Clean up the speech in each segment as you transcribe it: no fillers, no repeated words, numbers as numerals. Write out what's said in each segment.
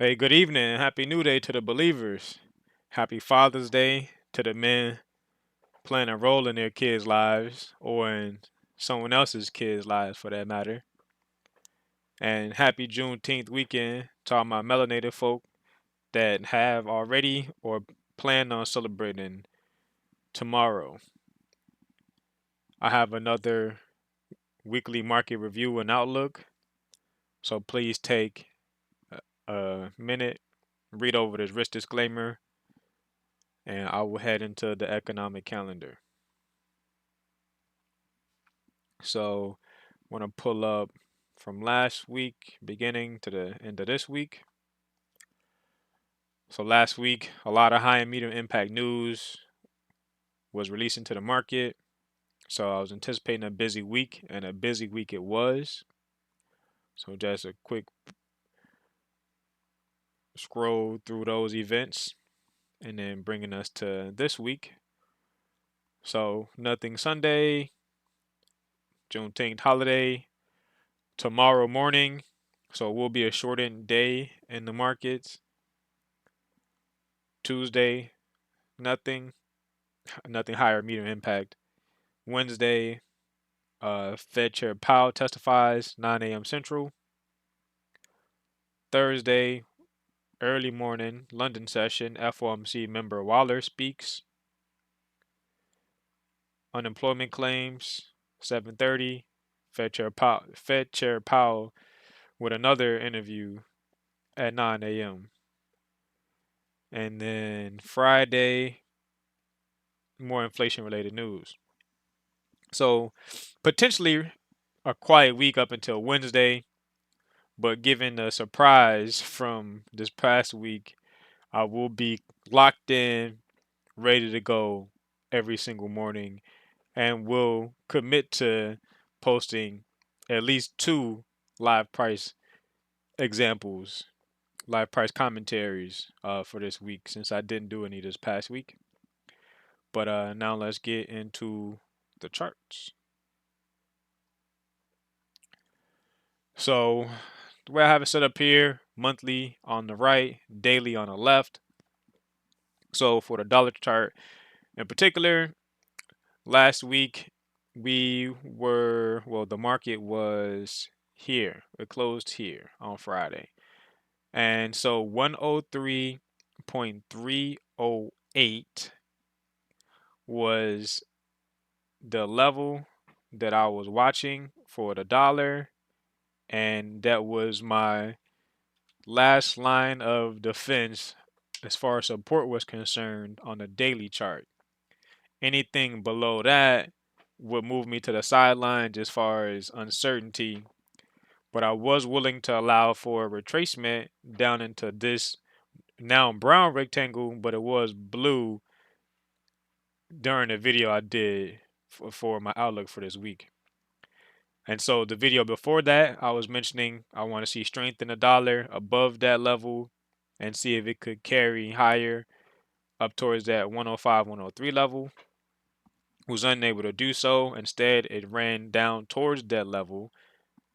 Hey, good evening. Happy New Day to the believers. Happy Father's Day to the men playing a role in their kids' lives or in someone else's kids' lives for that matter. And happy Juneteenth weekend to all my melanated folk that have already or plan on celebrating tomorrow. I have another weekly market review and outlook, so please take a minute, read over this risk disclaimer, and I will head into the economic calendar. So, want to pull up from last week, beginning to the end of this week. So, last week, a lot of high and medium impact news was released into the market. So, I was anticipating a busy week, and a busy week it was. So, just a quick scroll through those events and then bringing us to this week. So, nothing Sunday, Juneteenth holiday, tomorrow morning. So, it will be a shortened day in the markets. Tuesday, nothing. Nothing higher medium impact. Wednesday, Fed Chair Powell testifies 9 a.m. Central. Thursday, early morning London session. FOMC member Waller speaks. Unemployment claims 7:30. Fed Chair Powell with another interview at 9 a.m. And then Friday, more inflation related news. So potentially a quiet week up until Wednesday. But given the surprise from this past week, I will be locked in, ready to go every single morning, and will commit to posting at least two live price examples, live price commentaries for this week since I didn't do any this past week. But now let's get into the charts. So the way I have it set up here, monthly on the right, daily on the left. So for the dollar chart in particular, last week the market was here. It closed here on Friday. And so 103.308 was the level that I was watching for the dollar. And that was my last line of defense as far as support was concerned on the daily chart. Anything below that would move me to the sidelines as far as uncertainty. But I was willing to allow for a retracement down into this now brown rectangle, but it was blue during the video I did for my outlook for this week. And so the video before that, I was mentioning I want to see strength in the dollar above that level and see if it could carry higher up towards that 105, 103 level. Was unable to do so. Instead, it ran down towards that level,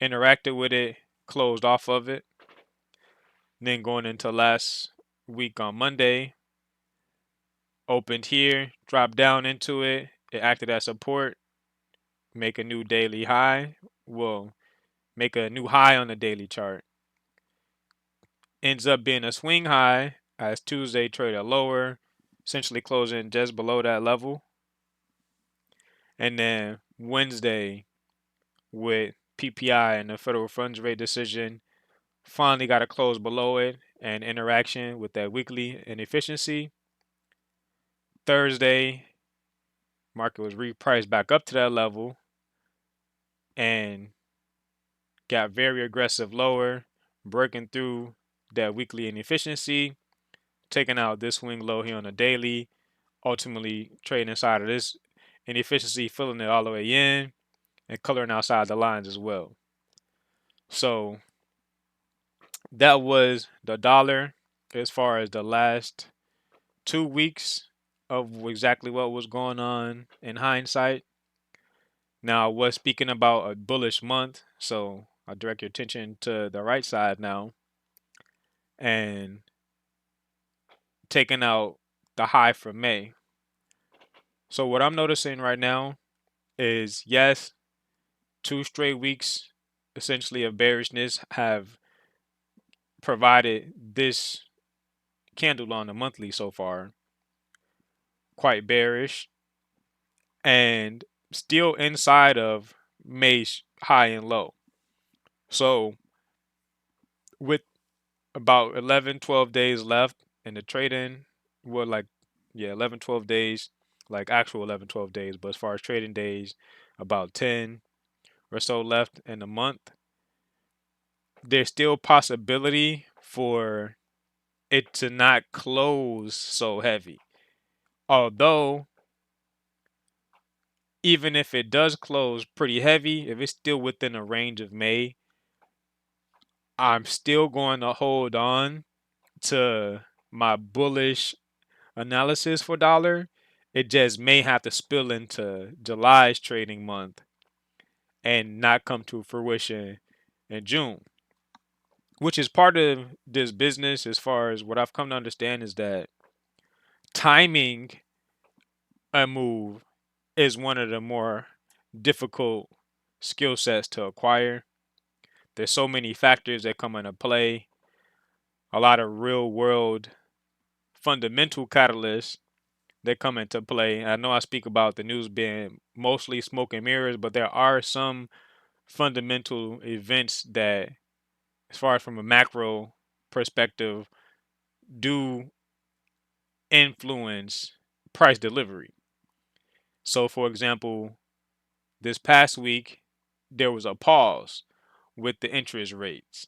interacted with it, closed off of it. Then going into last week on Monday, opened here, dropped down into it. It acted as support, make a new daily high. Well, make a new high on the daily chart. Ends up being a swing high as Tuesday traded lower, essentially closing just below that level. And then Wednesday with PPI and the federal funds rate decision finally got to close below it and interaction with that weekly inefficiency. Thursday, market was repriced back up to that level and got very aggressive lower, breaking through that weekly inefficiency, taking out this swing low here on the daily, ultimately trading inside of this inefficiency, filling it all the way in and coloring outside the lines as well. So that was the dollar as far as the last 2 weeks of exactly what was going on in hindsight. Now, I was speaking about a bullish month, so I'll direct your attention to the right side now. and taking out the high from May. So what I'm noticing right now is yes, 2 straight weeks essentially of bearishness have provided this candle on the monthly so far quite bearish and still inside of May's high and low. So with about 11, 12 days left in the trading, well, like, yeah, 11, 12 days, like actual 11, 12 days, but as far as trading days, about 10 or so left in the month, there's still possibility for it to not close so heavy. Although, even if it does close pretty heavy, if it's still within a range of May, I'm still going to hold on to my bullish analysis for dollar. It just may have to spill into July's trading month and not come to fruition in June, which is part of this business. As far as what I've come to understand is that timing a move is one of the more difficult skill sets to acquire. There's so many factors that come into play, a lot of real world fundamental catalysts that come into play. I know I speak about the news being mostly smoke and mirrors, but there are some fundamental events that, as far as from a macro perspective, do influence price delivery. So, for example, this past week, there was a pause with the interest rates.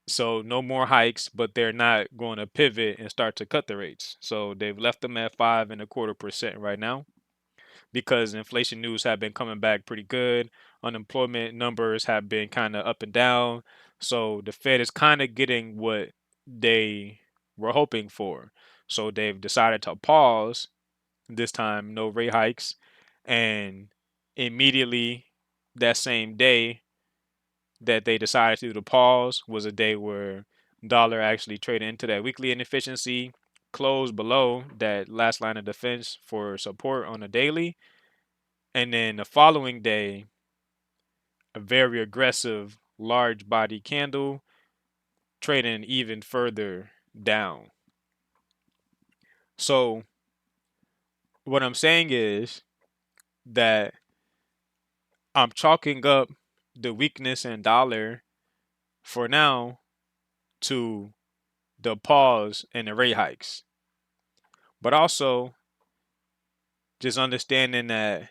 So, no more hikes, but they're not going to pivot and start to cut the rates. So, they've left them at 5.25% right now, because inflation news have been coming back pretty good. Unemployment numbers have been kind of up and down. So the Fed is kind of getting what they were hoping for. So they've decided to pause this time, no rate hikes. And immediately that same day that they decided to do the pause was a day where dollar actually traded into that weekly inefficiency, closed below that last line of defense for support on a daily, and then the following day, a very aggressive large body candle trading even further down. So, what I'm saying is that I'm chalking up the weakness in dollar for now to the pause and the rate hikes. But also, just understanding that,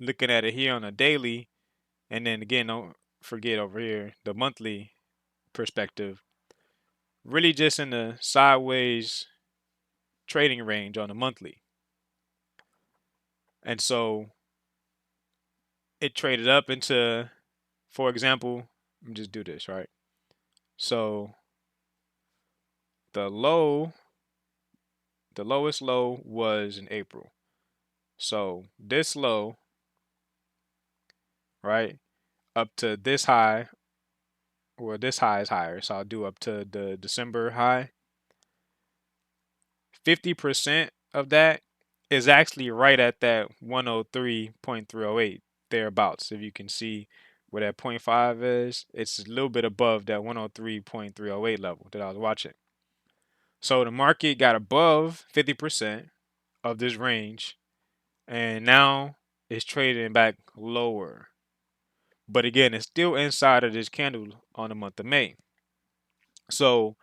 looking at it here on a daily, and then again, don't forget over here the monthly perspective, really just in the sideways trading range on a monthly. And so it traded up into, for example, let me just do this, right? So the low, the lowest low was in April. So this low, right, up to this high, or this high is higher. So I'll do up to the December high. 50% of that is actually right at that 103.308 thereabouts. If you can see where that point 0.5 is, it's a little bit above that 103.308 level that I was watching. So the market got above 50% of this range and now it's trading back lower. But again, it's still inside of this candle on the month of May. So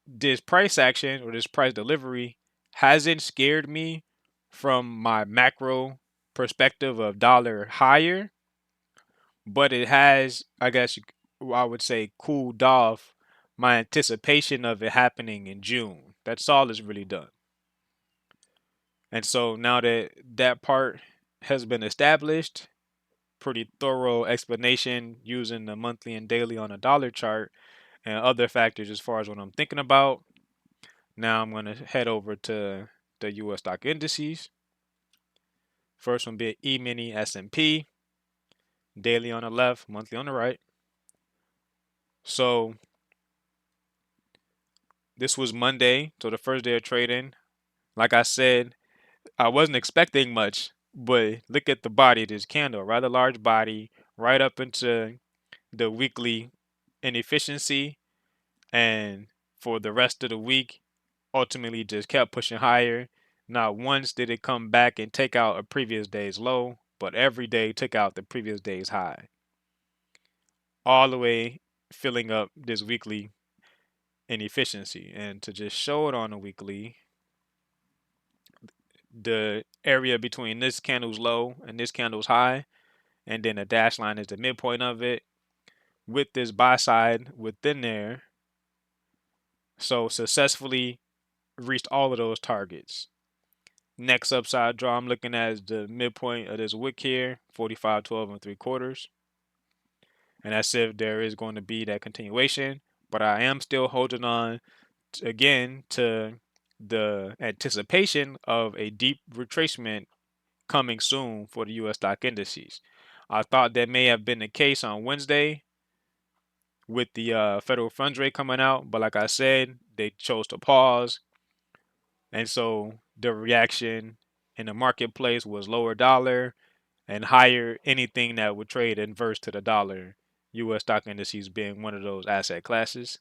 this price action or this price delivery hasn't scared me from my macro perspective of dollar higher, but it has, I guess I would say, cooled off my anticipation of it happening in June. That's all it's really done. And so now that that part has been established, pretty thorough explanation using the monthly and daily on a dollar chart and other factors as far as what I'm thinking about. Now I'm going to head over to the US stock indices. First one being E-mini S&P, daily on the left, monthly on the right. So This was Monday, so the first day of trading. Like I said, I wasn't expecting much, but look at the body of this candle, rather large body, right up into the weekly inefficiency, and for the rest of the week, ultimately just kept pushing higher. Not once did it come back and take out a previous day's low, but every day took out the previous day's high, all the way filling up this weekly inefficiency. And to just show it on a weekly, the area between this candle's low and this candle's high, and then the dash line is the midpoint of it, with this buy side within there. So successfully reached all of those targets. Next upside draw I'm looking at is the midpoint of this wick here, 45.12 and 3/4. And that's if there is going to be that continuation. But I am still holding on again to the anticipation of a deep retracement coming soon for the US stock indices. I thought that may have been the case on Wednesday with the federal funds rate coming out, but like I said, they chose to pause. And so the reaction in the marketplace was lower dollar and higher anything that would trade inverse to the dollar, US stock indices being one of those asset classes.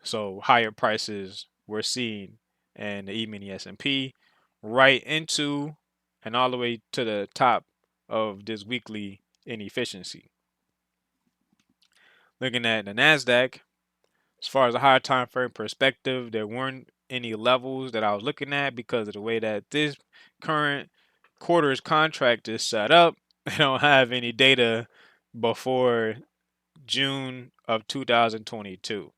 So higher prices were seen in the E-mini S&P right into and all the way to the top of this weekly inefficiency. Looking at the NASDAQ, as far as a higher time frame perspective, there weren't any levels that I was looking at because of the way that this current quarter's contract is set up. They don't have any data before June of 2022.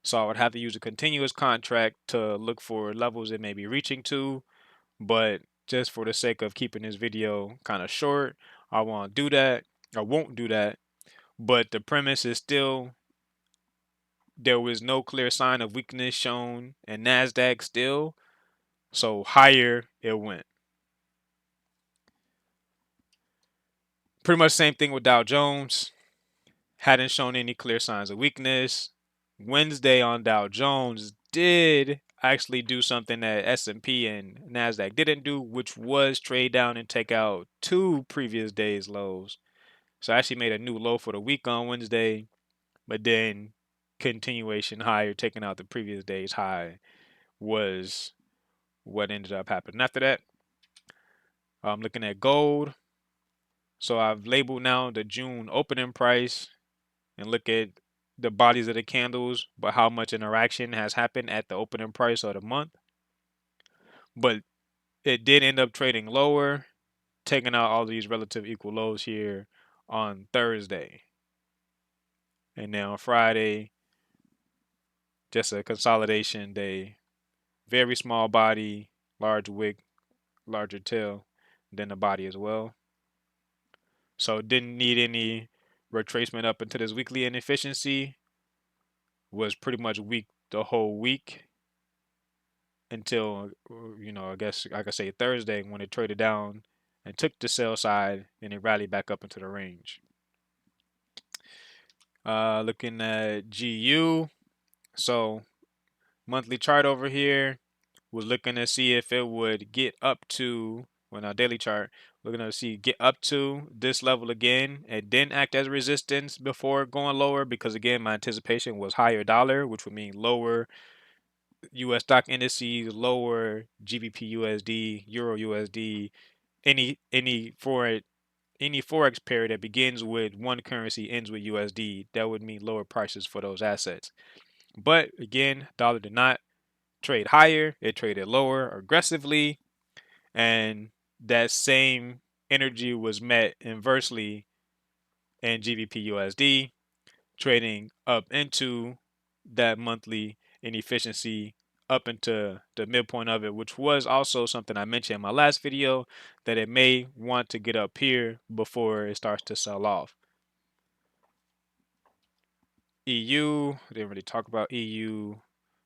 So I would have to use a continuous contract to look for levels it may be reaching to. But just for the sake of keeping this video kind of short, I won't do that. I won't do that. But the premise is still there was no clear sign of weakness shown in NASDAQ still. So higher it went. Pretty much same thing with Dow Jones. Hadn't shown any clear signs of weakness. Wednesday on Dow Jones did actually do something that S&P and Nasdaq didn't do, which was trade down and take out two previous days lows. So I actually made a new low for the week on Wednesday, but then continuation higher, taking out the previous day's high, was what ended up happening after that. I'm looking at gold. So I've labeled now the June opening price and look at the bodies of the candles, but how much interaction has happened at the opening price of the month. But it did end up trading lower, taking out all these relative equal lows here on Thursday. And then on Friday, just a consolidation day. Very small body, large wick, larger tail than the body as well. So didn't need any retracement up into this weekly inefficiency. Was pretty much weak the whole week until I guess like I say Thursday when it traded down and took the sell side and it rallied back up into the range. Looking at GU, so monthly chart over here was looking to see if it would get up to our daily chart, looking to see get up to this level again and then act as resistance before going lower because again my anticipation was higher dollar, which would mean lower US stock indices, lower GBP USD, Euro USD, any forex pair that begins with one currency ends with USD, that would mean lower prices for those assets. But again, dollar did not trade higher, it traded lower aggressively, and that same energy was met inversely in GBP USD, trading up into that monthly inefficiency up into the midpoint of it, which was also something I mentioned in my last video that it may want to get up here before it starts to sell off. EU, didn't really talk about EU,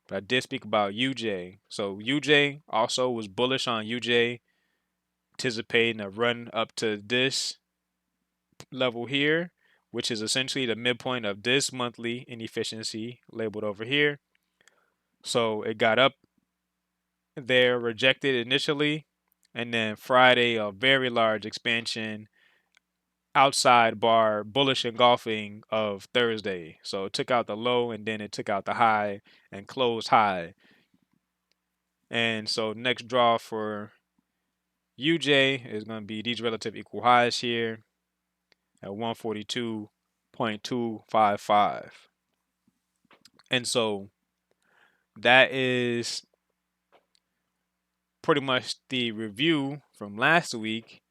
but I did speak about UJ. So UJ also was bullish on UJ, anticipating a run up to this level here, which is essentially the midpoint of this monthly inefficiency labeled over here. So it got up there, rejected initially, and then Friday a very large expansion outside bar bullish engulfing of Thursday. So it took out the low and then it took out the high and closed high. And so next draw for UJ is going to be these relative equal highs here at 142.255. And so that is pretty much the review from last week,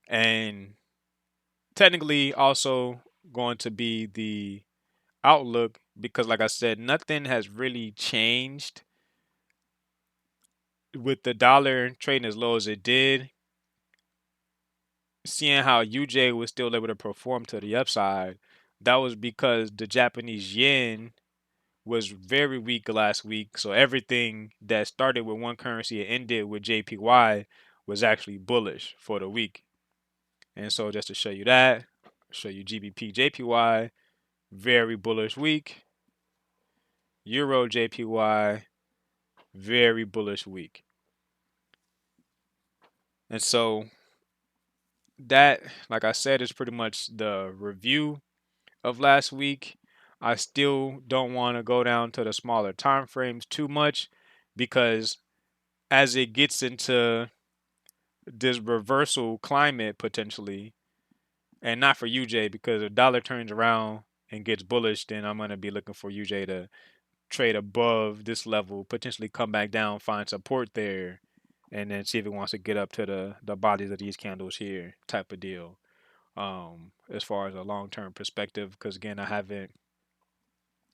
and technically also going to be the outlook because, like I said, nothing has really changed with the dollar trading as low as it did. Seeing how UJ was still able to perform to the upside, that was because the Japanese yen was very weak last week. So everything that started with one currency and ended with JPY was actually bullish for the week. And so just to show you that, show you GBP JPY, very bullish week. Euro JPY, very bullish week. And so that, like I said, is pretty much the review of last week. I still don't want to go down to the smaller time frames too much because as it gets into this reversal climate potentially, and not for UJ because if dollar turns around and gets bullish, then I'm gonna be looking for UJ to trade above this level, potentially come back down, find support there, and then see if it wants to get up to the bodies of these candles here, type of deal. As far as a long term perspective, because again, I haven't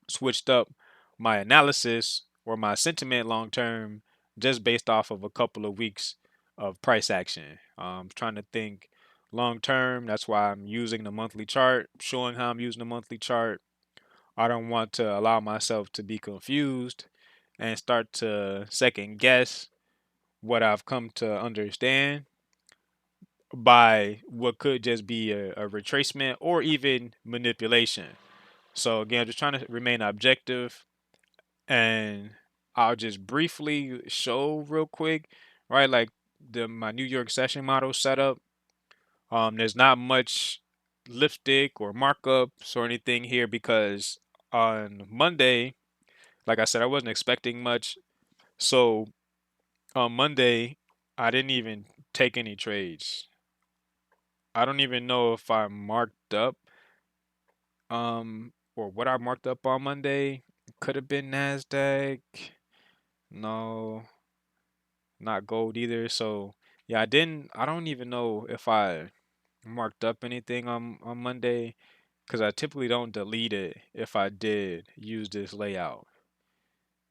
switched up my analysis or my sentiment long term just based off of a couple of weeks of price action. Trying to think long term. That's why I'm using the monthly chart, showing how I'm using the monthly chart. I don't want to allow myself to be confused and start to second guess what I've come to understand by what could just be a retracement or even manipulation. So again, just trying to remain objective, and I'll just briefly show real quick, right? Like my New York session model setup. There's not much lipstick or markups or anything here because on Monday, like I said, I wasn't expecting much. So on Monday, I didn't even take any trades. I don't even know if I marked up or what I marked up on Monday. Could have been Nasdaq. No, not gold either. So yeah, I don't even know if I marked up anything on Monday because I typically don't delete it if I did use this layout.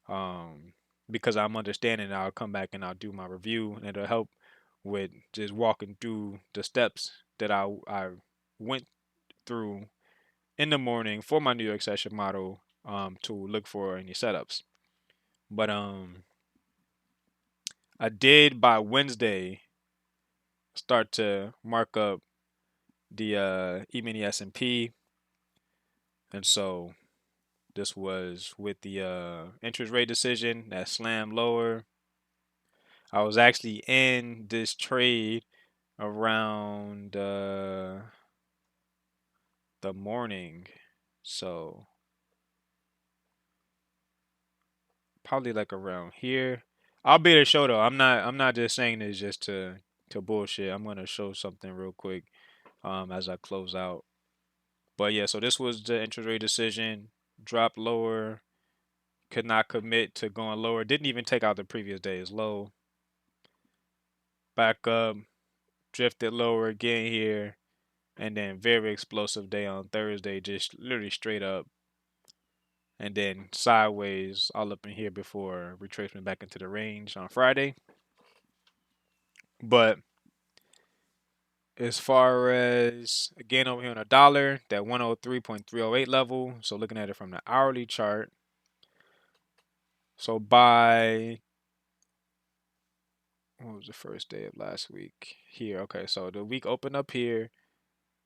Um, because I'm understanding I'll come back and I'll do my review and it'll help with just walking through the steps that I went through in the morning for my New York session model to look for any setups. But I did by Wednesday start to mark up the E-mini S&P, and so this was with the interest rate decision that slammed lower. I was actually in this trade around the morning, so probably like around here. I'll be able to show though. I'm not just saying this just to bullshit. I'm gonna show something real quick as I close out. But yeah, so this was the interest rate decision. Dropped lower. Could not commit to going lower. Didn't even take out the previous day's low. Back up. Drifted lower again here. And then very explosive day on Thursday. Just literally straight up. And then sideways all up in here before retracement back into the range on Friday. But as far as again over here on a dollar, that 103.308 level. So looking at it from the hourly chart. So by what was the first day of last week? Here, okay. So the week opened up here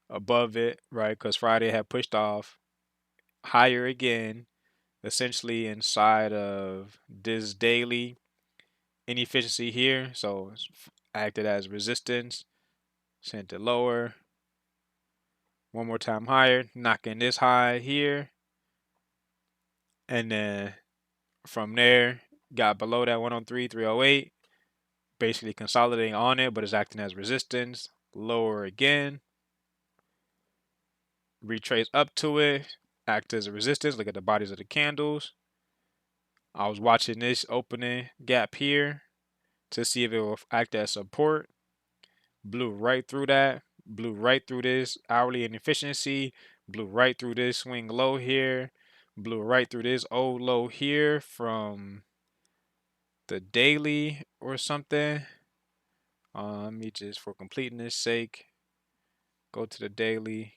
above it, right? Because Friday had pushed off higher again. essentially inside of this daily inefficiency here. So it's acted as resistance, sent it lower, one more time higher, knocking this high here, and then from there got below that 103, 308, basically consolidating on it, but it's acting as resistance, lower again, retrace up to it, act as a resistance. Look at the bodies of the candles. I was watching this opening gap here to see if it will act as support. Blew right through that, blew right through this hourly inefficiency, blew right through this swing low here, blew right through this old low here from the daily or something. Let me just, for completeness sake, go to the daily.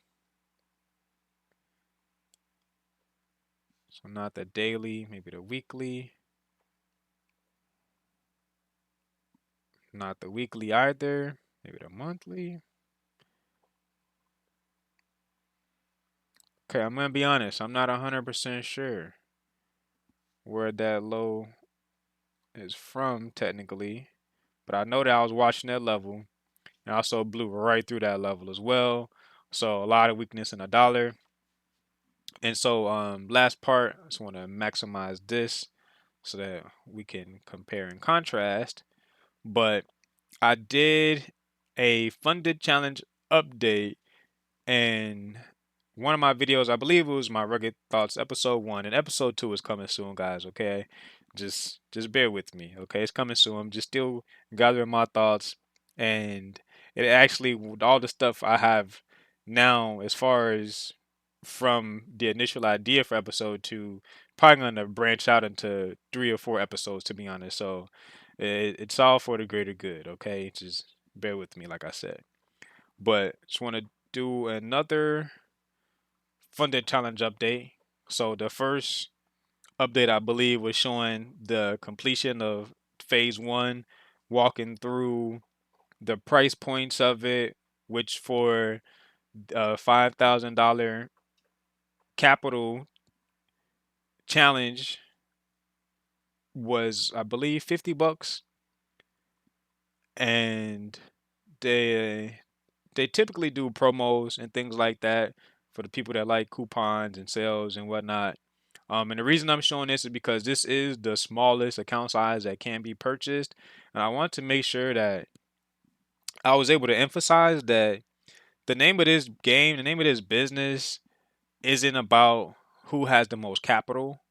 So not the daily, maybe the weekly. Not the weekly either. Maybe the monthly. Okay, I'm gonna be honest. I'm not 100% sure where that low is from technically, but I know that I was watching that level and also blew right through that level as well. So a lot of weakness in the dollar. And so last part, I just want to maximize this so that we can compare and contrast. But I did a funded challenge update, and one of my videos, I believe it was my Rugged Thoughts episode 1, and episode 2 is coming soon, guys. Okay, just bear with me. Okay, it's coming soon. I'm just still gathering my thoughts, and it actually, with all the stuff I have now, as far as from the initial idea for episode 2, probably gonna branch out into 3 or 4 episodes, to be honest. So it's all for the greater good. Okay, just bear with me, like I said. But just want to do another funded challenge update. So the first update, I believe, was showing the completion of phase 1, walking through the price points of it, which for a $5,000 capital challenge was, I believe, $50, and they they typically do promos and things like that for the people that like coupons and sales and whatnot. And the reason I'm showing this is because this is the smallest account size that can be purchased, and I want to make sure that I was able to emphasize that the name of this game, the name of this business, isn't about who has the most capital.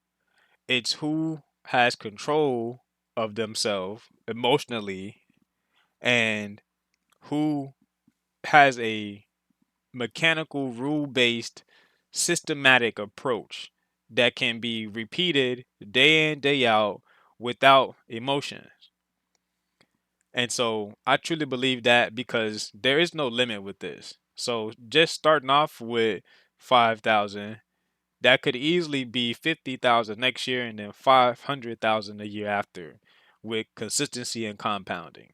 It's who has control of themselves emotionally and who has a mechanical, rule based, systematic approach that can be repeated day in, day out without emotions. And so I truly believe that because there is no limit with this. So just starting off with 5,000, that could easily be 50,000 next year and then 500,000 a year after with consistency and compounding,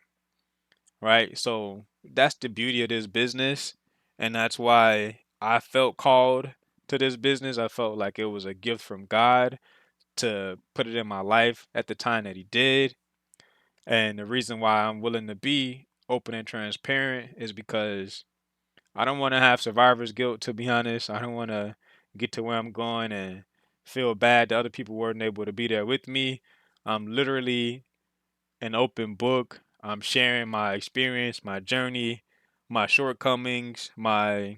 right? So that's the beauty of this business, and that's why I felt called to this business. I felt like it was a gift from God to put it in my life at the time that He did. And the reason why I'm willing to be open and transparent is because I don't want to have survivor's guilt, to be honest. I don't want to get to where I'm going and feel bad that other people weren't able to be there with me. I'm literally an open book. I'm sharing my experience, my journey, my shortcomings, my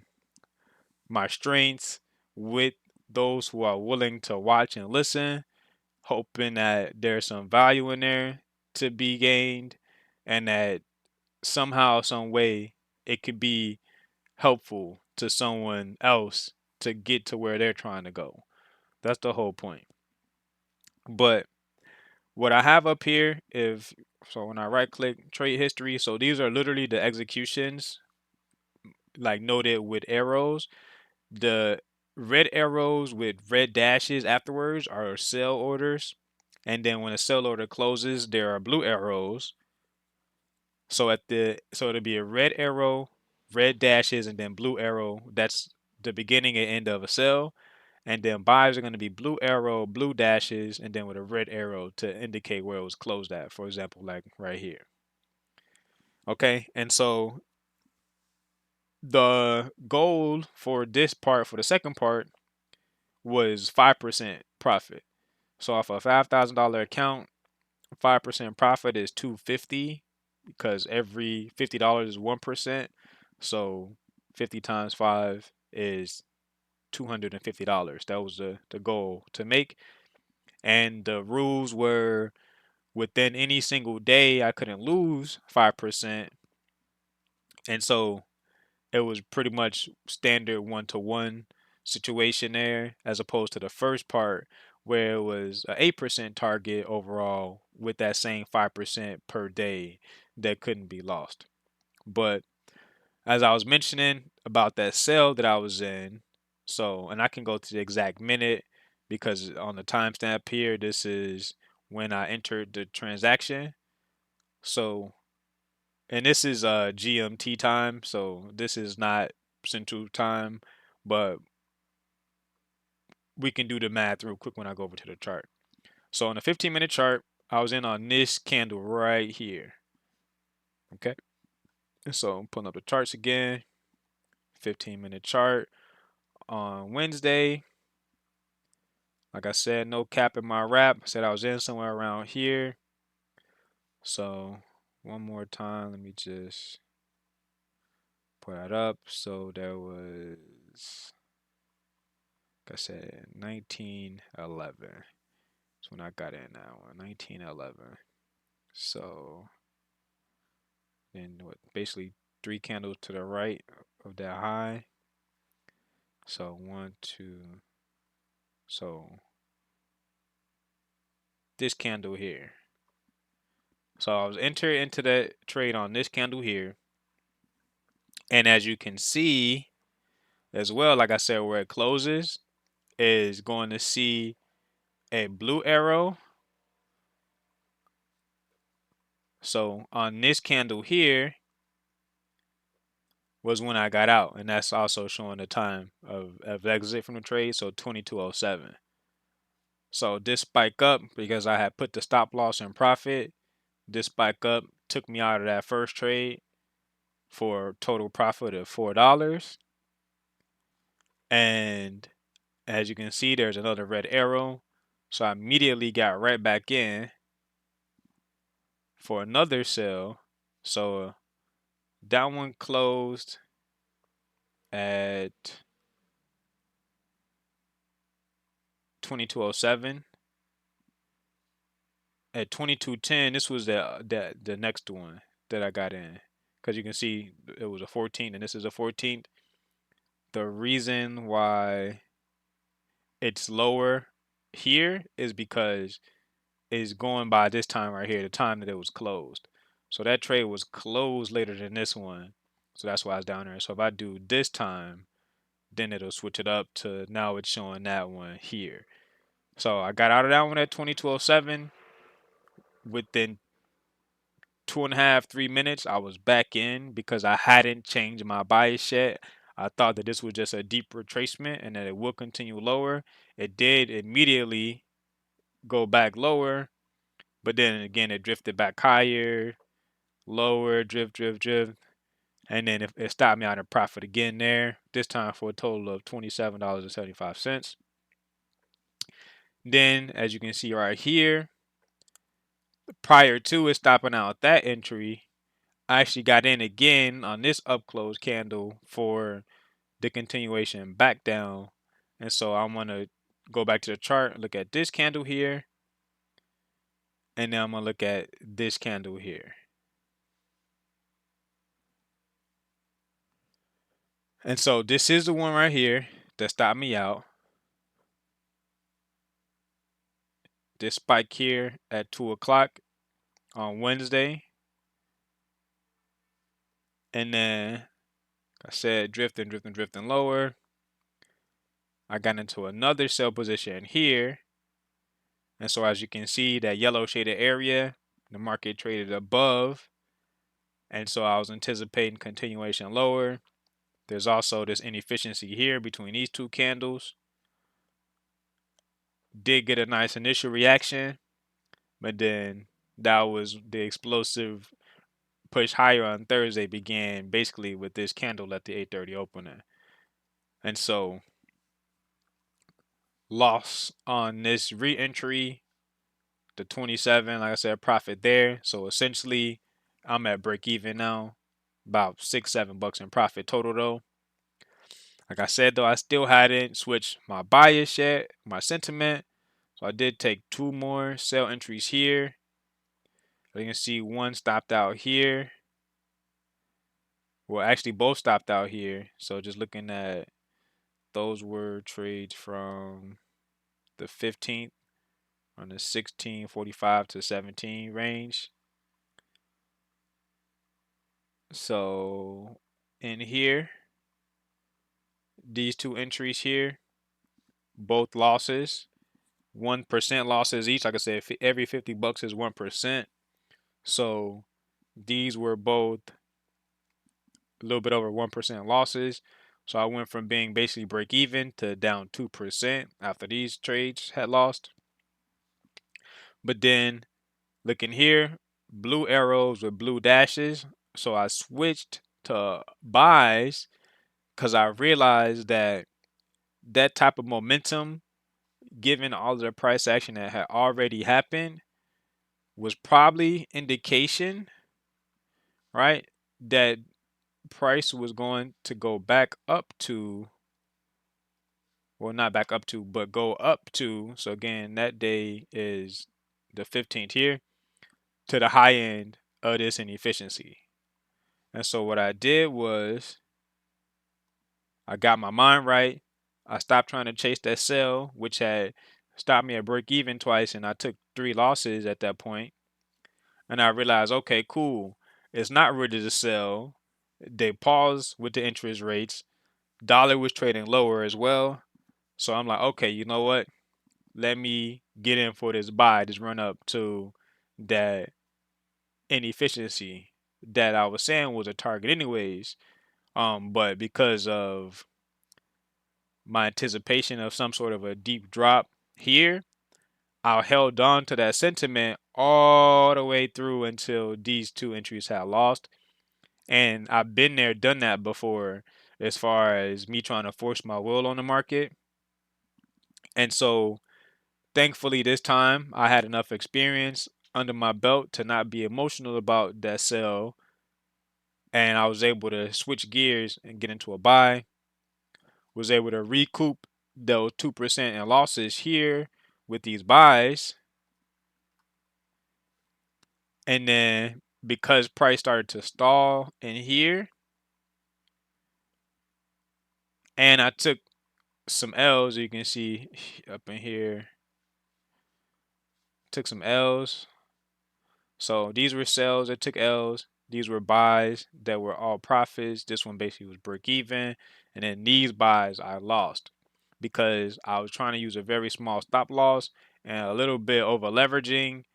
strengths with those who are willing to watch and listen, hoping that there's some value in there to be gained and that somehow, some way, it could be helpful to someone else to get to where they're trying to go. That's the whole point. But what I have up here, if so, when I right click trade history, so these are literally the executions, like noted with arrows. The red arrows with red dashes afterwards are sell orders, and then when a sell order closes, there are blue arrows. So it'll be a red arrow, red dashes, and then blue arrow. That's the beginning and end of a sell. And then buys are going to be blue arrow, blue dashes, and then with a red arrow to indicate where it was closed at. For example, like right here. Okay, and so the goal for this part, for the second part, was 5% profit. So off a $5,000 account, 5% profit is 250 because every $50 is 1%. So 50 times 5 is $250. That was the goal to make. And the rules were within any single day, I couldn't lose 5%. And so it was pretty much standard 1-to-1 situation there, as opposed to the first part where it was an 8% target overall with that same 5% per day that couldn't be lost. But as I was mentioning about that sale that I was in, so, and I can go to the exact minute because on the timestamp here, this is when I entered the transaction. So, and this is GMT time, so this is not Central Time, but we can do the math real quick when I go over to the chart. So on the 15-minute chart, I was in on this candle right here. Okay. And so I'm pulling up the charts again. 15-minute chart on Wednesday. Like I said, no cap in my wrap. I said I was in somewhere around here. So one more time, let me just put that up. So there was, like I said, 1911. That's when I got in that one, 1911. So then what? Basically 3 candles to the right of that high. So 1, 2. So this candle here. So I was entering into that trade on this candle here. And as you can see as well, like I said, where it closes is going to see a blue arrow. So on this candle here was when I got out. And that's also showing the time of exit from the trade. So 2207. So this spike up because I had put the stop loss in profit. This spike up took me out of that first trade for a total profit of $4. And as you can see, there's another red arrow. So I immediately got right back in for another sell. So that one closed at 2207. At 2210, this was the next one that I got in. Because you can see it was a 14th and this is a 14th. The reason why it's lower here is because it's going by this time right here, the time that it was closed. So that trade was closed later than this one. So that's why it's down there. So if I do this time, then it'll switch it up to now it's showing that one here. So I got out of that one at 2207. Within 2.5, 3 minutes, I was back in because I hadn't changed my bias yet. I thought that this was just a deep retracement and that it will continue lower. It did immediately go back lower, but then again, it drifted back higher, lower, drift, drift, drift. And then it stopped me out of profit again there, this time for a total of $27.75. Then, as you can see right here, prior to it stopping out that entry, I actually got in again on this up close candle for the continuation back down. And so I'm going to go back to the chart, look at this candle here, and then I'm going to look at this candle here. And so this is the one right here that stopped me out. This spike here at 2 o'clock on Wednesday. And then, like I said, drifting, drifting, drifting lower. I got into another sell position here. And so as you can see, that yellow shaded area, the market traded above. And so I was anticipating continuation lower. There's also this inefficiency here between these two candles. did get a nice initial reaction, but then that was the explosive push higher on Thursday began basically with this candle at the 8:30 opening. And so loss on this re-entry, the 27, like I said, profit there. So essentially I'm at break even now, about $6-7 in profit total though. Like I said though, I still hadn't switched my bias yet, my sentiment. So I did take two more sell entries here. You can see one stopped out here. Well, actually both stopped out here. So just looking at those were trades from the 15th on the 16:45 to 17 range. So in here, these two entries here, both losses, 1% losses each. Like I said, every $50 is 1%. So these were both a little bit over 1% losses. So I went from being basically break even to down 2% after these trades had lost. But then looking here, blue arrows with blue dashes. So I switched to buys because I realized that that type of momentum, given all of the price action that had already happened, was probably indication, right, that price was going to go back up to, well, not back up to, but go up to. So again, that day is the 15th here, to the high end of this inefficiency. And so what I did was I got my mind right. I stopped trying to chase that sell, which had stopped me at break even twice, and I took three losses at that point. And I realized, okay, cool. It's not ready to sell. They paused with the interest rates. Dollar was trading lower as well. So I'm like, okay, you know what? Let me get in for this buy, this run up to that inefficiency that I was saying was a target anyways. But because of my anticipation of some sort of a deep drop here, I held on to that sentiment all the way through until these two entries had lost. And I've been there, done that before, as far as me trying to force my will on the market. And so thankfully this time I had enough experience under my belt to not be emotional about that sell. And I was able to switch gears and get into a buy. Was able to recoup those 2% in losses here with these buys. And then because price started to stall in here, and I took some L's, you can see up in here, took some L's. So these were sells that took L's. These were buys that were all profits. This one basically was break even. And then these buys I lost because I was trying to use a very small stop loss and a little bit over leveraging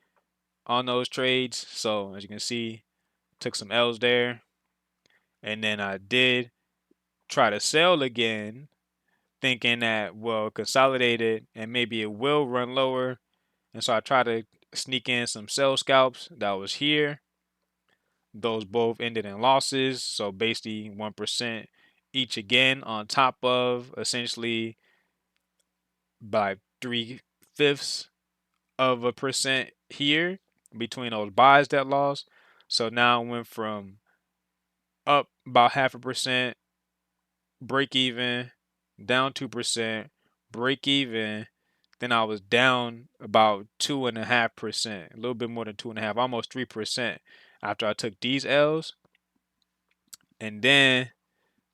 on those trades. So as you can see, took some L's there. And then I did try to sell again, thinking that, well, consolidated and maybe it will run lower. And so I tried to sneak in some sell scalps that was here. Those both ended in losses. So basically 1% each again on top of essentially by 3/5 of a percent here between those buys that lost. So now I went from up about 0.5%, break even, down 2%, break even. Then I was down about 2.5%, a little bit more than 2.5, almost 3% after I took these L's. And then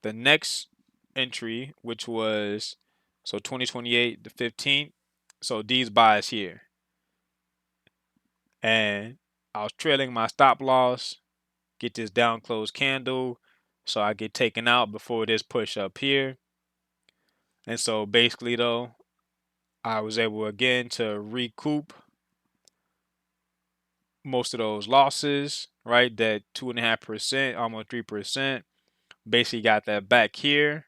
the next entry, which was so 2028, the 15th. So these buys here. And I was trailing my stop loss, get this down close candle. So I get taken out before this push up here. And so basically though, I was able again to recoup most of those losses, right? That 2.5%, almost 3%. Basically got that back here.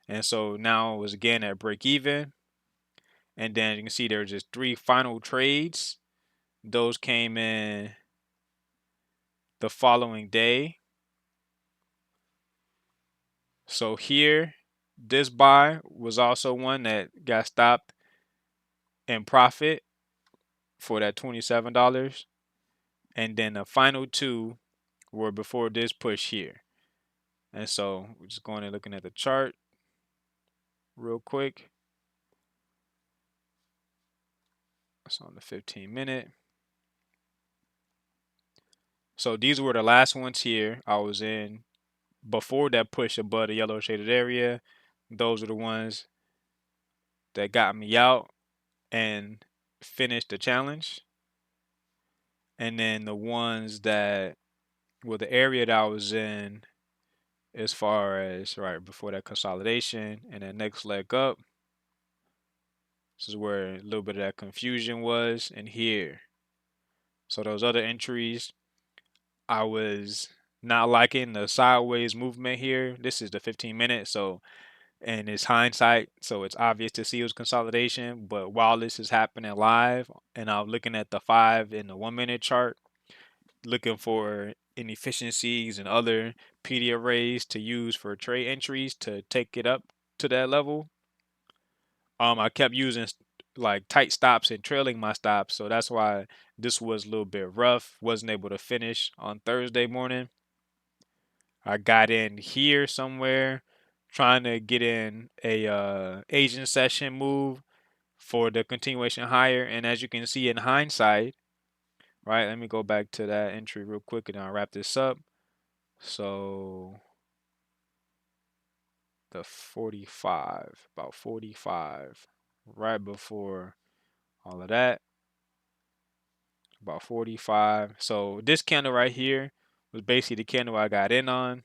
And so now it was again at break even. And then you can see there's just 3 final trades. Those came in the following day. So here, this buy was also one that got stopped in profit for that $27. And then the final 2 were before this push here. And so we're just going and looking at the chart real quick. It's on the 15-minute. So these were the last ones here I was in before that push above the yellow shaded area. Those are the ones that got me out and finished the challenge. And then the ones that were the area that I was in as far as right before that consolidation and that next leg up. This is where a little bit of that confusion was, and here. So those other entries, I was not liking the sideways movement here. This is the 15-minute, so and it's hindsight, so it's obvious to see it was consolidation. But while this is happening live, and I'm looking at the 5 and the 1-minute chart, looking for inefficiencies and other PD arrays to use for trade entries to take it up to that level. I kept using like tight stops and trailing my stops, so that's why this was a little bit rough. Wasn't able to finish on Thursday morning. I got in here somewhere, trying to get in a Asian session move for the continuation higher, and as you can see in hindsight, right? Let me go back to that entry real quick, and I'll wrap this up. So the 45, about 45, right before all of that, about 45. So this candle right here was basically the candle I got in on.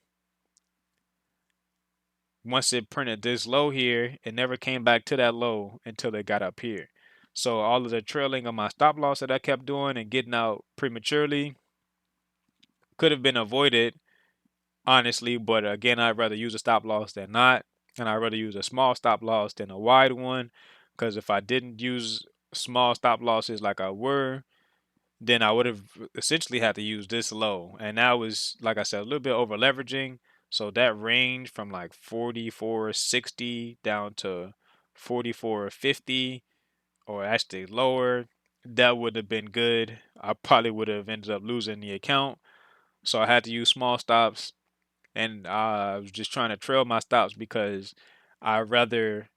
Once it printed this low here, it never came back to that low until it got up here. So all of the trailing of my stop loss that I kept doing and getting out prematurely could have been avoided, honestly. But again, I'd rather use a stop loss than not. And I'd rather use a small stop loss than a wide one. Because if I didn't use small stop losses like I were, then I would have essentially had to use this low. And that was, like I said, a little bit over leveraging. So that range from like 44.60 down to 44.50, or actually lower, that would have been good. I probably would have ended up losing the account. So I had to use small stops, and I was just trying to trail my stops because I'd rather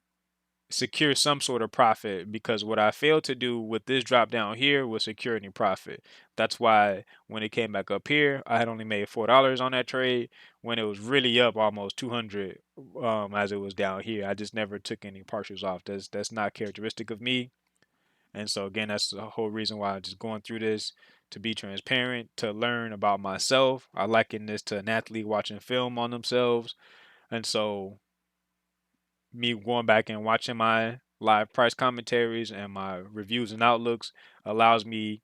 secure some sort of profit, because what I failed to do with this drop down here was secure any profit. That's why when it came back up here, I had only made $4 on that trade when it was really up almost 200 as it was down here. I just never took any partials off. That's not characteristic of me. And so again, that's the whole reason why I'm just going through this, to be transparent, to learn about myself. I liken this to an athlete watching film on themselves. And so me going back and watching my live price commentaries and my reviews and outlooks allows me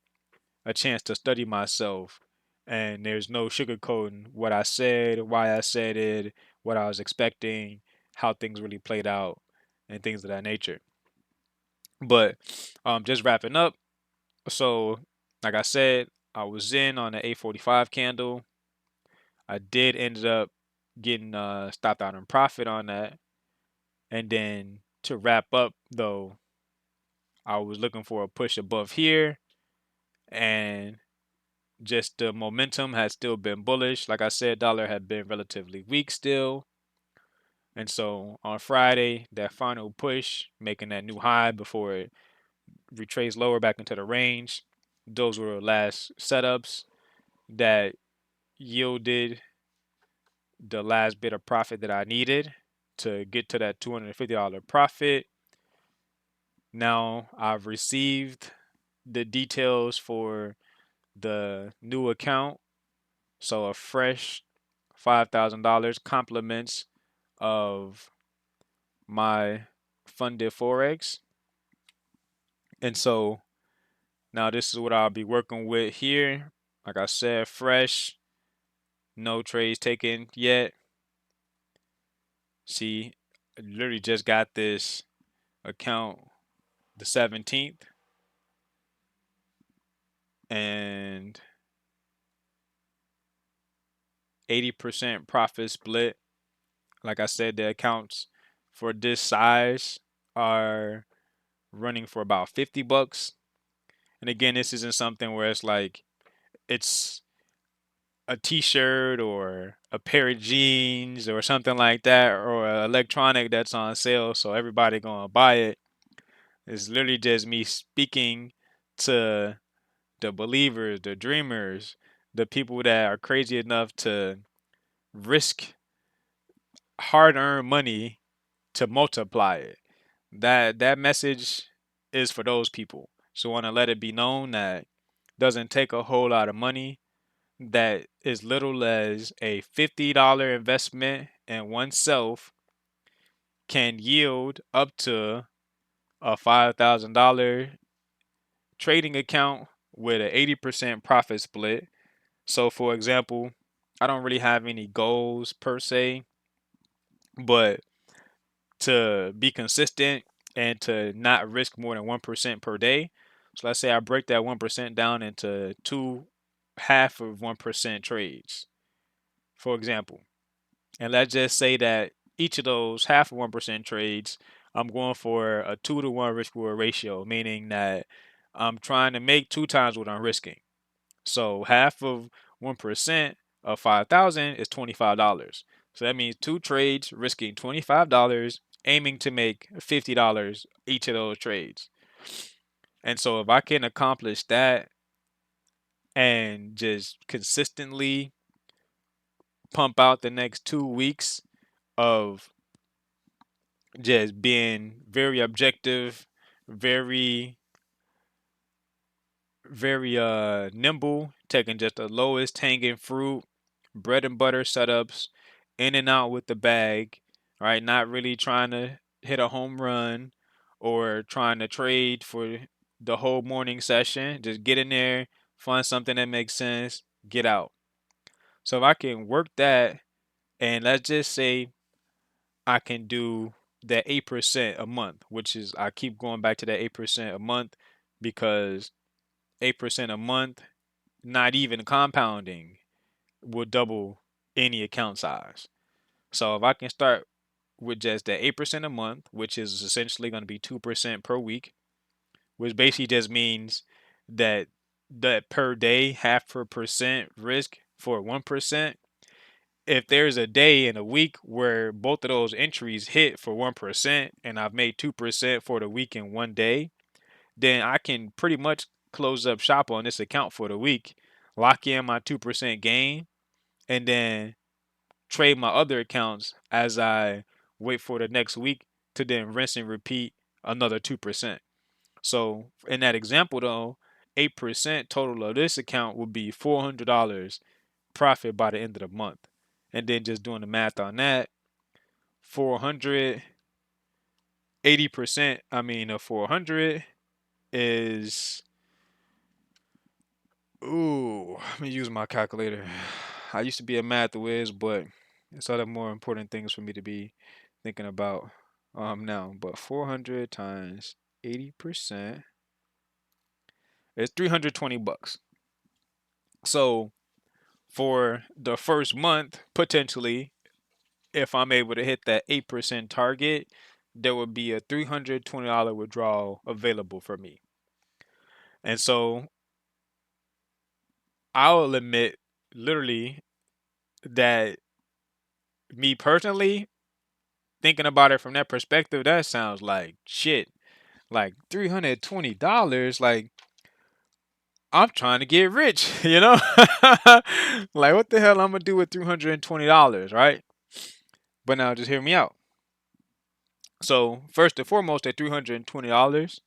a chance to study myself. And there's no sugarcoating what I said, why I said it, what I was expecting, how things really played out, and things of that nature. But just wrapping up. So, like I said, I was in on the 845 candle. I did ended up getting stopped out in profit on that. And then to wrap up though, I was looking for a push above here, and just the momentum has still been bullish. Like I said, dollar had been relatively weak still. And so on Friday, that final push, making that new high before it retraced lower back into the range, those were last setups that yielded the last bit of profit that I needed to get to that $250 profit. Now I've received the details for the new account. So a fresh $5,000 complements of my funded Forex. And so now this is what I'll be working with here. Like I said, fresh, no trades taken yet. See, I literally just got this account the 17th, and 80% profit split. Like I said, the accounts for this size are running for about 50 bucks. And again, this isn't something where it's like it's a t-shirt or a pair of jeans or something like that, or an electronic that's on sale so everybody gonna buy it. It's literally just me speaking to the believers, the dreamers, the people that are crazy enough to risk hard-earned money to multiply it. That message is for those people. So I want to let it be known that doesn't take a whole lot of money, that as little as a $50 investment in oneself can yield up to a $5,000 trading account with an 80% profit split. So, for example, I don't really have any goals per se, but to be consistent and to not risk more than 1% per day. So, let's say I break that 1% down into two half of 1% trades, for example. And let's just say that each of those half of 1% trades, I'm going for a 2-to-1 risk reward ratio, meaning that I'm trying to make two times what I'm risking. So half of 1% of 5,000 is $25. So that means two trades risking $25, aiming to make $50 each of those trades. And so if I can accomplish that and just consistently pump out the next 2 weeks of just being very objective, very nimble, taking just the lowest hanging fruit, bread and butter setups, in and out with the bag, right? Not really trying to hit a home run or trying to trade for the whole morning session. Just get in there, find something that makes sense, get out. So if I can work that, and let's just say I can do that 8% a month, which is, I keep going back to that 8% a month because 8% a month, not even compounding, will double any account size. So if I can start with just that 8% a month, which is essentially going to be 2% per week, which basically just means that per day, half per percent risk for 1%. If there's a day in a week where both of those entries hit for 1% and I've made 2% for the week in one day, then I can pretty much close up shop on this account for the week, lock in my 2% gain, and then trade my other accounts as I wait for the next week to then rinse and repeat another 2%. So in that example though, 8% total of this account would be $400 profit by the end of the month. And then just doing the math on that, 400, 80%, I mean, of 400 is, ooh, let me use my calculator. I used to be a math whiz, but there's other more important things for me to be thinking about now. But 400 times 80% is 320 bucks. So for the first month, potentially, if I'm able to hit that 8% target, there would be a $320 withdrawal available for me. And so I'll admit, literally, that me personally, thinking about it from that perspective, that sounds like shit. Like $320, like I'm trying to get rich, you know? Like what the hell I'm gonna do with $320, right? But now just hear me out. So first and foremost, that $320,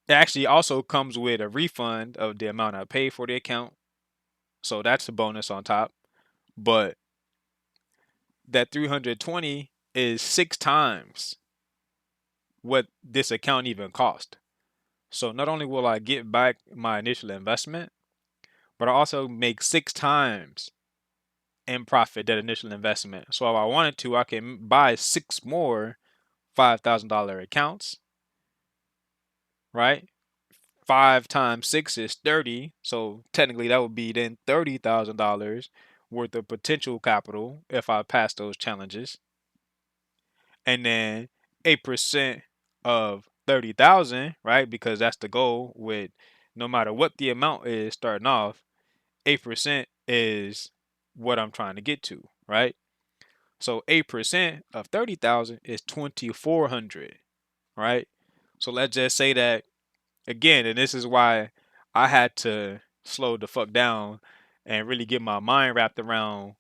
it actually also comes with a refund of the amount I paid for the account. So that's a bonus on top. But that 320 is 6 times what this account even cost. So not only will I get back my initial investment, but I also make 6 times in profit that initial investment. So if I wanted to, I can buy six more $5,000 accounts right? 5 times 6 is 30. So technically that would be then $30,000 worth of potential capital if I pass those challenges. And then 8% of 30,000, right? Because that's the goal with no matter what the amount is starting off, 8% is what I'm trying to get to, right? So 8% of 30,000 is 2,400, right? So let's just say that again, and this is why I had to slow the fuck down and really get my mind wrapped around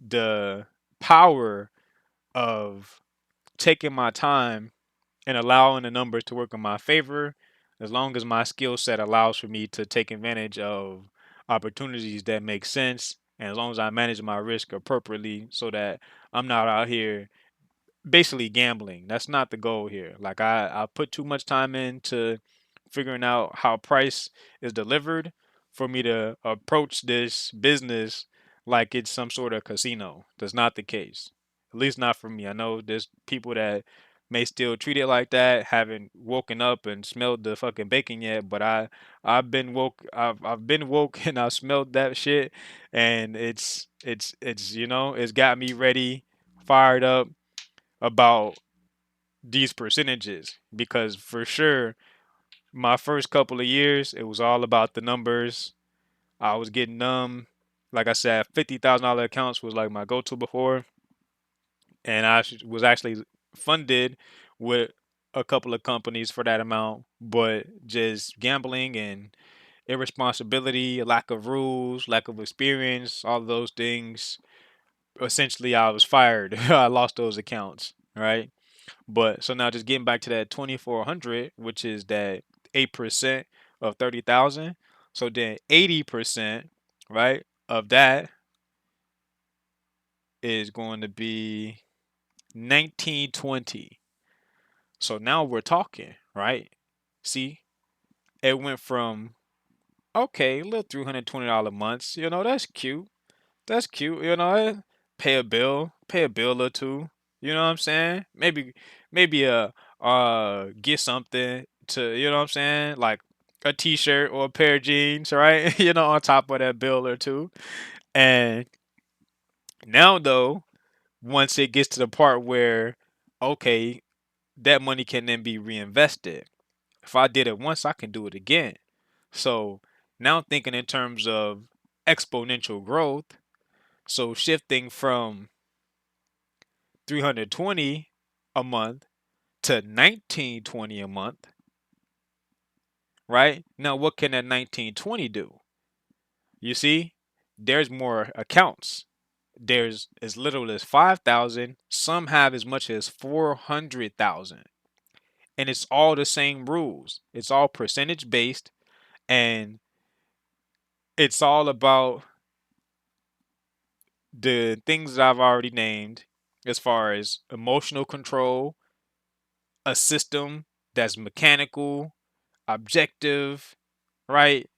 the power of taking my time and allowing the numbers to work in my favor as long as my skill set allows for me to take advantage of opportunities that make sense and as long as I manage my risk appropriately so that I'm not out here basically gambling. That's not the goal here. Like I put too much time into figuring out how price is delivered for me to approach this business like it's some sort of casino. That's not the case. At least not for me. I know there's people that may still treat it like that, haven't woken up and smelled the fucking bacon yet, but I've been woke and I smelled that shit and it's it's got me ready, fired up about these percentages because for sure my first couple of years it was all about the numbers. I was getting numb. Like I said, $50,000 accounts was like my go-to before, and was actually funded with a couple of companies for that amount, but just gambling and irresponsibility, lack of rules, lack of experience, all of those things. Essentially, I was fired. I lost those accounts, right? But so now just getting back to that 2,400, which is that 8% of 30,000. So then 80%, right, of that is going to be 1920. So now we're talking, right? See, it went from okay, a little $320 months. That's cute. That's cute. Pay a bill or two. You know what I'm saying? Maybe get something to you know what I'm saying, like a T-shirt or a pair of jeans, right? On top of that bill or two. And now though, once it gets to the part where okay, that money can then be reinvested. If I did it once, I can do it again. So now I'm thinking in terms of exponential growth. So shifting from 320 a month to 1920 a month, right? Now what can that 1920 do? You see, there's more accounts. There's as little as 5,000, some have as much as 400,000. And it's all the same rules. It's all percentage based and it's all about the things that I've already named as far as emotional control, a system that's mechanical, objective, right?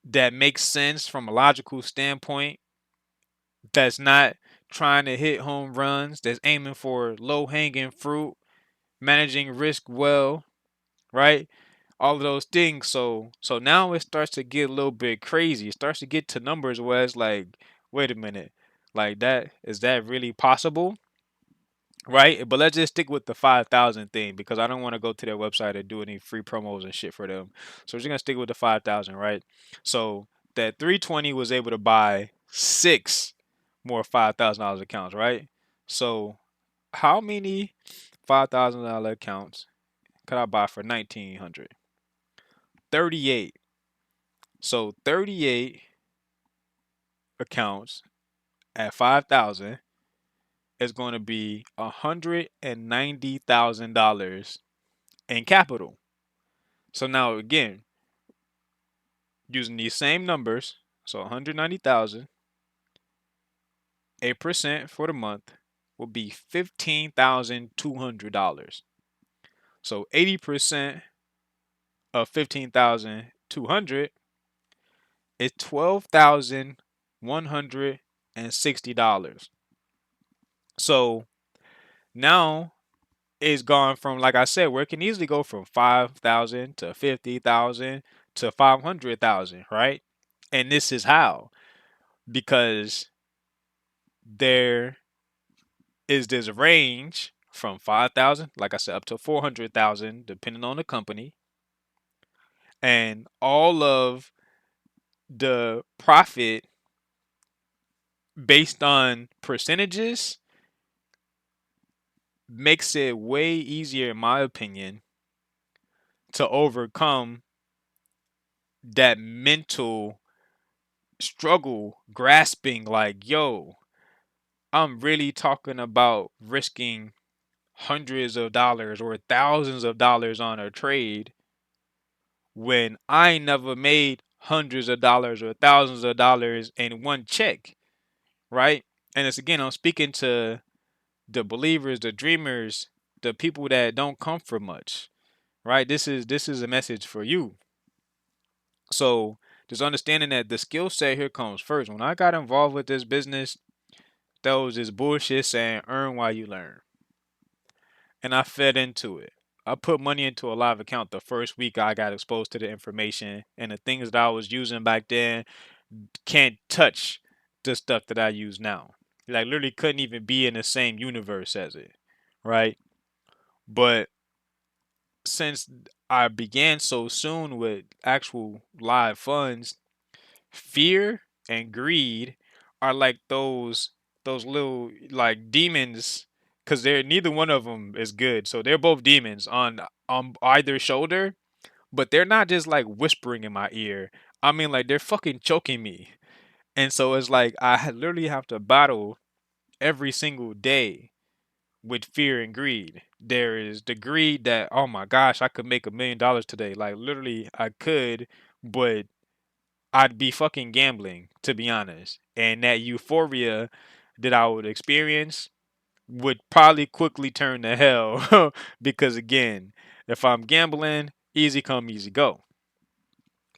That makes sense from a logical standpoint, that's not trying to hit home runs, that's aiming for low hanging fruit, managing risk well, right? All of those things. So now it starts to get a little bit crazy. It starts to get to numbers where it's like, wait a minute, like that is that really possible? Right, but let's just stick with the 5,000 thing because I don't want to go to their website and do any free promos and shit for them. So we're just gonna stick with the 5,000, right? So that 320 was able to buy 6 more $5,000 accounts, right? So how many $5,000 accounts could I buy for 1,900? 38. So 38 accounts at 5,000 is going to be $190,000 in capital. So now again, using these same numbers, so 190,000, 8% for the month will be $15,200. So 80% of 15,200 is $12,160. So now is gone from, like I said, where it can easily go from 5,000 to 50,000 to 500,000, right? And this is how, because there is this range from 5,000, like I said, up to 400,000, depending on the company, and all of the profit based on percentages makes it way easier, in my opinion, to overcome that mental struggle, grasping, like, yo, I'm really talking about risking hundreds of dollars or thousands of dollars on a trade when I ain't never made hundreds of dollars or thousands of dollars in one check, right? And it's again, I'm speaking to the believers, the dreamers, the people that don't come for much, right? This is a message for you. So just understanding that the skill set here comes first. When I got involved with this business, that was just bullshit saying earn while you learn. And I fed into it. I put money into a live account the first week I got exposed to the information, and the things that I was using back then can't touch the stuff that I use now. Like literally couldn't even be in the same universe as it, right? But since I began so soon with actual live funds, fear and greed are like those little like demons, because they're neither one of them is good. So they're both demons on either shoulder, but they're not just like whispering in my ear. I mean, like they're fucking choking me. And so it's like literally have to battle every single day with fear and greed. There is the greed that, oh my gosh, I could make $1 million today. Like literally I could, but I'd be fucking gambling, to be honest. And that euphoria that I would experience would probably quickly turn to hell because again, if I'm gambling, easy come, easy go.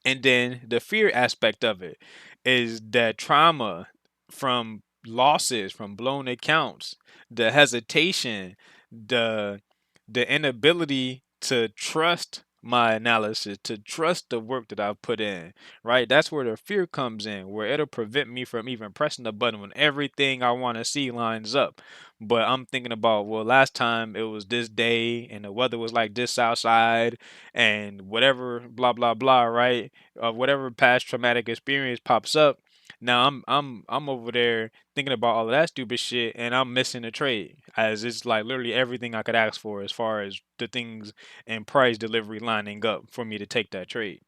And then the fear aspect of it is that trauma from losses, from blown accounts, the hesitation, the the inability to trust my analysis, to trust the work that I've put in, right? That's where the fear comes in, where it'll prevent me from even pressing the button when everything I want to see lines up. But I'm thinking about, well, last time it was this day and the weather was like this outside and whatever, blah, blah, blah, right? Whatever past traumatic experience pops up. Now I'm over there thinking about all of that stupid shit, and I'm missing the trade, as it's like literally everything I could ask for as far as the things and price delivery lining up for me to take that trade.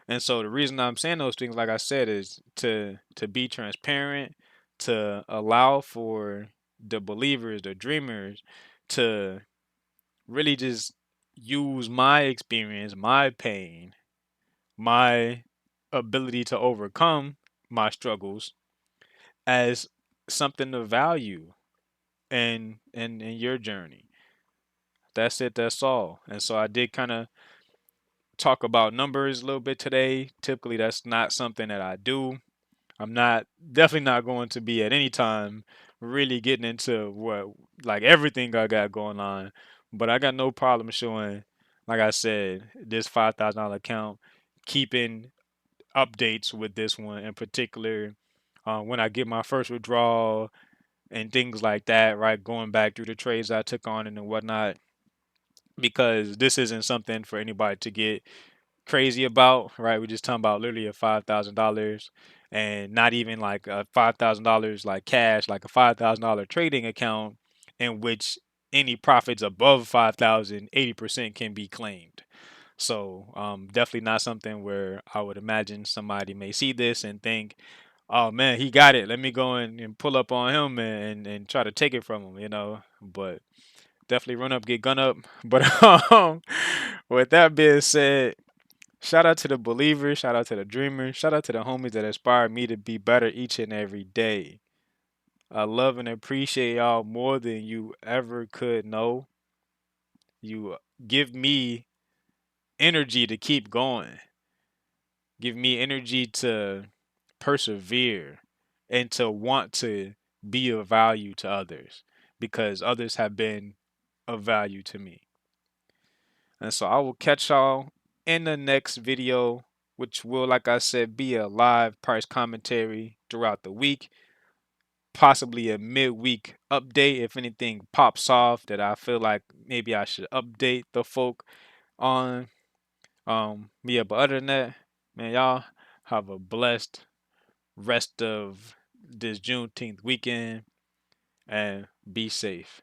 And so the reason I'm saying those things, like I said, is to be transparent, to allow for the believers, the dreamers, to really just use my experience, my pain, my ability to overcome my struggles as something of value in your journey. That's it, that's all. And so I did kind of talk about numbers a little bit today. Typically that's not something that I do. I'm not definitely not going to be at any time really getting into what like everything I got going on. But I got no problem showing, like I said, this $5,000 account, keeping updates with this one in particular. When I get my first withdrawal and things like that, right? Going back through the trades I took on and whatnot, because this isn't something for anybody to get crazy about, right? We're just talking about literally a $5,000 and not even like a $5,000 like cash, like a $5,000 trading account in which any profits above 5,000, 80% can be claimed. So definitely not something where I would imagine somebody may see this and think, oh man, he got it. Let me go and pull up on him and try to take it from him, you know. But definitely run up, get gun up. But with that being said, shout out to the believers, shout out to the dreamers, shout out to the homies that inspire me to be better each and every day. I love and appreciate y'all more than you ever could know. You give me energy to keep going, give me energy to persevere and to want to be of value to others because others have been of value to me. And so I will catch y'all in the next video, which will, like I said, be a live price commentary throughout the week, possibly a midweek update if anything pops off that I feel like maybe I should update the folk on. Yeah, but other than that, man, y'all have a blessed rest of this Juneteenth weekend and be safe.